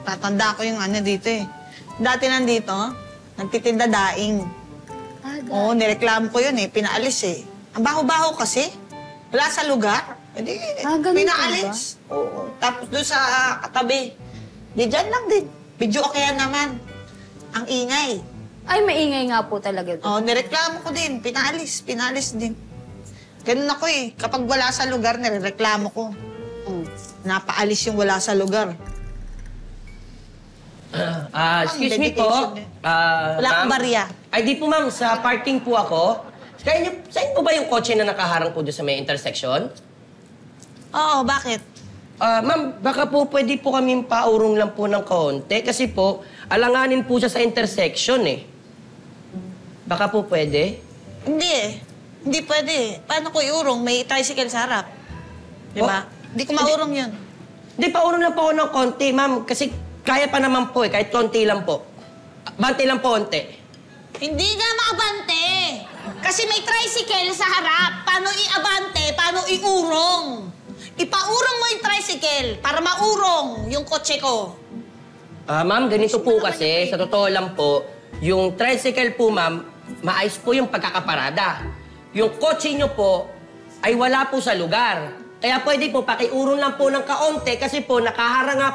Tatanda ko yung ano dito eh. Dati nandito, nagtitinda daing. Oo, nireklamo ko yun eh. Pinaalis eh. Ang baho-baho kasi. Wala sa lugar. Hindi, pinaalis. Oo. Tapos doon sa katabi. Di dyan lang din. Medyo okay naman. Ang ingay. Ay, maingay nga po talaga doon. Oo, nireklamo ko din. Pinaalis. Pinaalis din. Ganun ako eh. Kapag wala sa lugar, nireklamo ko. Napaalis yung wala sa lugar. Excuse me po. Wala kang barya. Ay, di po ma'am, sa parking po ako. Saan po ba yung kotse na nakaharang po doon sa may intersection? Oo, bakit? Ma'am, baka po pwede po kami paurong lang po ng konti kasi po, alanganin po siya sa intersection eh. Baka po pwede? Hindi eh. Hindi pwede eh. Paano ko iurong? May tricycle sa harap. Di ba? Hindi ko maurong yun. Hindi, paurong lang po ako ng konti, ma'am. Kasi kaya pa naman po eh, kahit konti lang po. Bante lang po konti. Hindi nga maabante. Kasi may tricycle sa harap. Paano iabante? Paano iurong? Ipaurong mo yung tricycle para maurong yung kotse ko. Ma'am, ganito po kasi, sa totoo lang po, yung tricycle po, ma'am, maayos po yung pagkakaparada. Yung kotse nyo po ay wala po sa lugar. Kaya pwede po, pakiurong lang po ng kaunti kasi po nakaharang nga